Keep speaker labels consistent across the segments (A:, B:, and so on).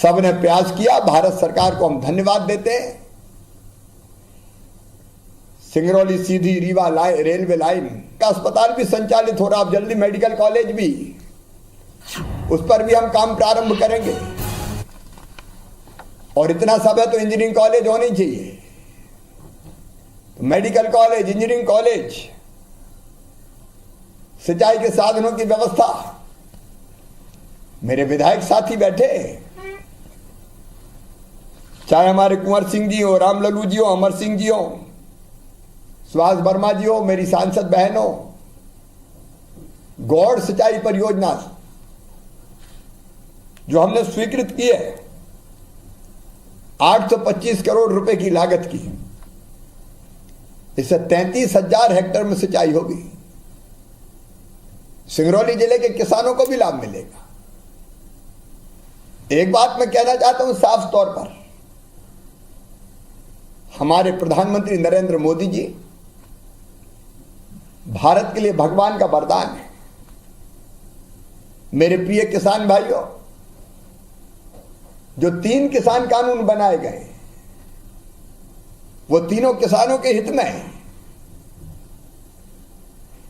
A: सबने प्रयास किया। भारत सरकार को हम धन्यवाद देते हैं। सिंगरौली सीधी रीवा रेलवे लाइन का अस्पताल भी संचालित हो रहा, अब जल्दी मेडिकल कॉलेज भी, उस पर भी हम काम प्रारंभ करेंगे। और इतना सब है तो इंजीनियरिंग कॉलेज होनी चाहिए, तो मेडिकल कॉलेज, इंजीनियरिंग कॉलेज, सिंचाई के साधनों की व्यवस्था। मेरे विधायक साथी बैठे, चाहे हमारे कुंवर सिंह जी हो, रामलल्लू जी हो, अमर सिंह जी हो, सुभाष वर्मा जी हो, मेरी सांसद बहनों, गौड़ सिंचाई परियोजना जो हमने स्वीकृत की है 825 करोड़ रुपए की लागत की, इससे 33,000 हेक्टेयर में सिंचाई होगी। सिंगरौली जिले के किसानों को भी लाभ मिलेगा। एक बात मैं कहना चाहता हूं साफ तौर पर, हमारे प्रधानमंत्री नरेंद्र मोदी जी भारत के लिए भगवान का वरदान है। मेरे प्रिय किसान भाइयों, जो 3 किसान कानून बनाए गए वो तीनों किसानों के हित में है।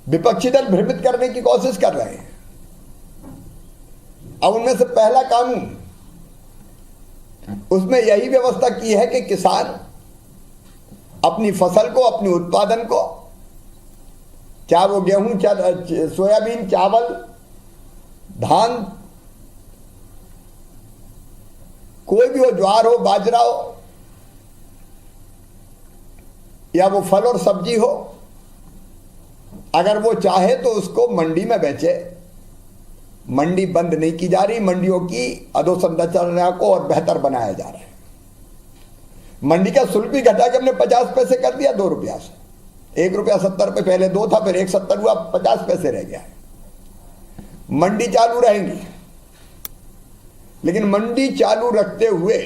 A: विपक्षी दल भ्रमित करने की कोशिश कर रहे हैं। अब उनमें से पहला कानून, उसमें यही व्यवस्था की है कि किसान अपनी फसल को, अपने उत्पादन को, चाहे वो गेहूं, सोयाबीन, चावल, धान, कोई भी हो, ज्वार हो, बाजरा हो, या वो फल और सब्जी हो, अगर वो चाहे तो उसको मंडी में बेचे। मंडी बंद नहीं की जा रही, मंडियों की अधोसंरचना को और बेहतर बनाया जा रहा है। मंडी का शुल्क भी घटा के हमने 50 पैसे कर दिया, 2 रुपया से। 1 रुपया 70 रुपये, पहले 2 था, फिर 1.70 हुआ, 50 पैसे रह गया है। मंडी चालू रहेंगी, लेकिन मंडी चालू रखते हुए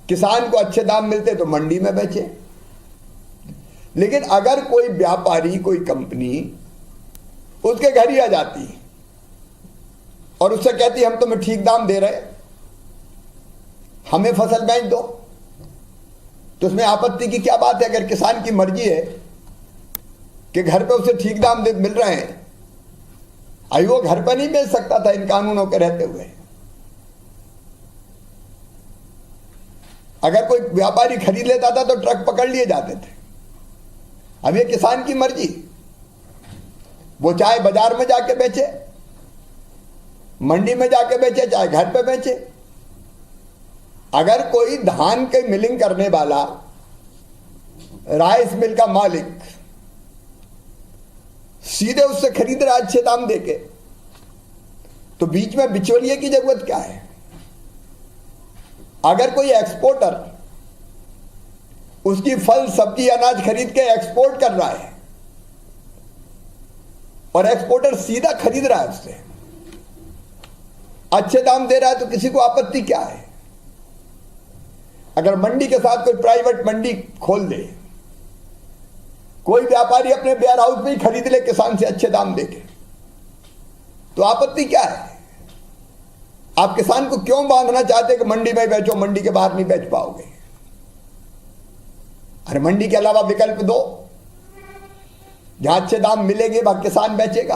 A: किसान को अच्छे दाम मिलते तो मंडी में बेचे। लेकिन अगर कोई व्यापारी, कोई कंपनी उसके घर ही आ जाती और उससे कहती हम तुम्हें ठीक दाम दे रहे, हमें फसल बेच दो, तो उसमें आपत्ति की क्या बात है? अगर किसान की मर्जी है कि घर पे उसे ठीक दाम मिल रहे हैं, आई वो घर पर नहीं बेच सकता था इन कानूनों के रहते हुए। अगर कोई व्यापारी खरीद लेता था तो ट्रक पकड़ लिए जाते थे। अब ये किसान की मर्जी, वो चाहे बाजार में जाके बेचे, मंडी में जाके बेचे, चाहे घर पे बेचे। अगर कोई धान के मिलिंग करने वाला, राइस मिल का मालिक सीधे उससे खरीद रहा अच्छे दाम देके, तो बीच में बिचौलिए की जरूरत क्या है? अगर कोई एक्सपोर्टर उसकी फल, सब्जी, अनाज खरीद के एक्सपोर्ट कर रहा है और एक्सपोर्टर सीधा खरीद रहा है उससे, अच्छे दाम दे रहा है, तो किसी को आपत्ति क्या है? अगर मंडी के साथ कोई प्राइवेट मंडी खोल दे, कोई व्यापारी अपने वेयर हाउस में ही खरीद ले किसान से अच्छे दाम देके, तो आपत्ति क्या है? आप किसान को क्यों बांधना चाहते कि मंडी में बेचो, मंडी के बाहर नहीं बेच पाओगे? अरे मंडी के अलावा विकल्प दो, जहां अच्छे दाम मिलेंगे वहां किसान बेचेगा।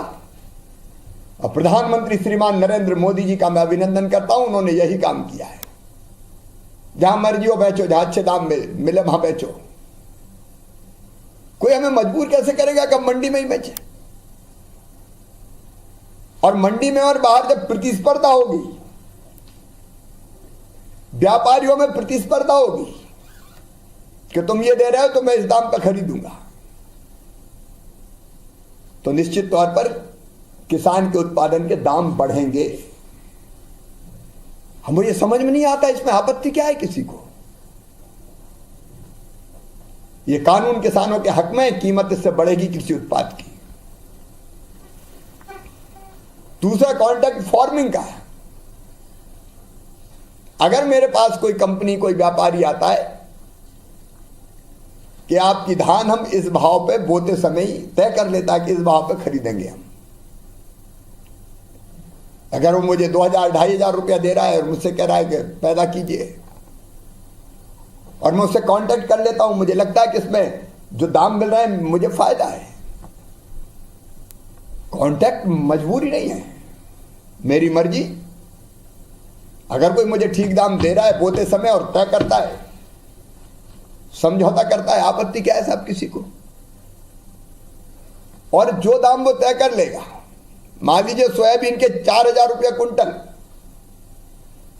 A: और प्रधानमंत्री श्रीमान नरेंद्र मोदी जी का मैं अभिनंदन करता हूं, उन्होंने यही काम किया है। जहां मर्जी हो बेचो, जहां अच्छे दाम मिले वहां बेचो। कोई हमें मजबूर कैसे करेगा कि मंडी में ही बेचे? और मंडी में और बाहर जब प्रतिस्पर्धा होगी, व्यापारियों में प्रतिस्पर्धा होगी कि तुम ये दे रहे हो तो मैं इस दाम पर खरीदूंगा, तो निश्चित तौर पर किसान के उत्पादन के दाम बढ़ेंगे। हमें ये समझ में नहीं आता इसमें आपत्ति क्या है किसी को? ये कानून किसानों के हक में, कीमत इससे बढ़ेगी कृषि उत्पाद की। दूसरा कॉन्ट्रैक्ट फार्मिंग का है। अगर मेरे पास कोई कंपनी, कोई व्यापारी आता है कि आपकी धान हम इस भाव पे बोते समय ही तय कर लेता है कि इस भाव पे खरीदेंगे हम, अगर वो मुझे 2000 2500 रुपया दे रहा है और मुझसे कह रहा है कि पैदा कीजिए, और मैं उससे कांटेक्ट कर लेता हूं, मुझे लगता है कि इसमें जो दाम मिल रहा है मुझे फायदा है। कांटेक्ट मजबूरी नहीं है, मेरी मर्जी। अगर कोई मुझे ठीक दाम दे रहा है बोते समय और तय करता है, समझौता करता है, आपत्ति क्या है साहब किसी को? और जो दाम वो तय कर लेगा, मान लीजिए सोयाबीन के 4000 रुपया कुंटल,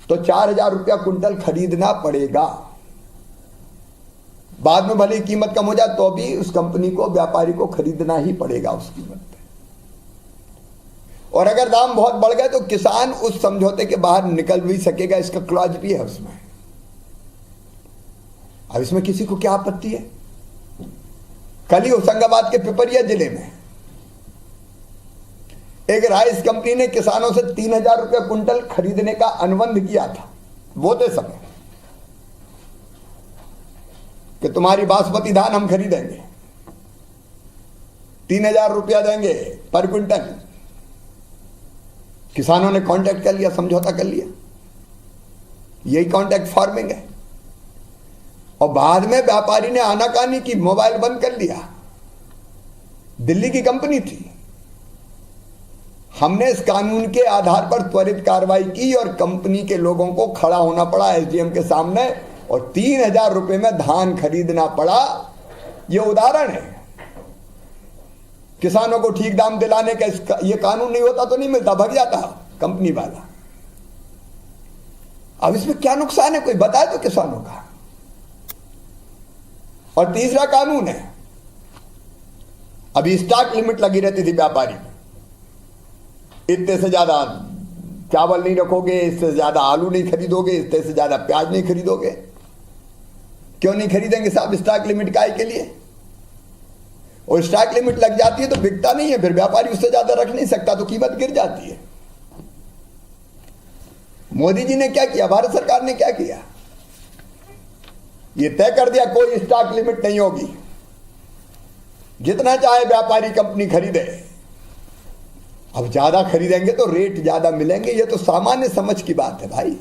A: तो 4000 रुपया कुंटल खरीदना पड़ेगा। बाद में भले कीमत कम हो जाए तो भी उस कंपनी को, व्यापारी को खरीदना ही पड़ेगा उस कीमत पे। और अगर दाम बहुत बढ़ गए तो किसान उस समझौते के बाहर निकल भी सकेगा, इसका क्लॉज भी है उसमें। अब इसमें किसी को क्या आपत्ति है? कल ही होशंगाबाद के पिपरिया जिले में एक राइस कंपनी ने किसानों से 3000 रुपया कुंटल खरीदने का अनुबंध किया था बोते समय, कि तुम्हारी बासमती धान हम खरीदेंगे, 3000 रुपया देंगे पर क्विंटल। किसानों ने कांटेक्ट कर लिया, समझौता कर लिया, यही कांटेक्ट फार्मिंग है। और बाद में व्यापारी ने आनाकानी की, मोबाइल बंद कर लिया। दिल्ली की कंपनी थी, हमने इस कानून के आधार पर त्वरित कार्रवाई की और कंपनी के लोगों को खड़ा होना पड़ा एसडीएम के सामने, और 3000 रुपए में धान खरीदना पड़ा। यह उदाहरण है। किसानों को ठीक दाम दिलाने का यह कानून नहीं होता तो नहीं मिलता, भाग जाता कंपनी वाला। अब इसमें क्या नुकसान है, कोई बताए तो किसानों का। और तीसरा कानून है, अभी स्टॉक लिमिट लगी रहती थी व्यापारी, इतने से ज्यादा चावल नहीं रखोगे, इससे ज्यादा आलू नहीं खरीदोगे, इतने से ज्यादा प्याज नहीं खरीदोगे। क्यों नहीं खरीदेंगे साहब? स्टॉक लिमिट काय के लिए? और स्टॉक लिमिट लग जाती है तो बिकता नहीं है, फिर व्यापारी उससे ज्यादा रख नहीं सकता, तो कीमत गिर जाती है। मोदी जी ने क्या किया, भारत सरकार ने क्या किया? ये तय कर दिया कोई स्टॉक लिमिट नहीं होगी, जितना चाहे व्यापारी कंपनी खरीदे। अब ज्यादा खरीदेंगे तो रेट ज्यादा मिलेंगे, ये तो सामान्य समझ की बात है भाई।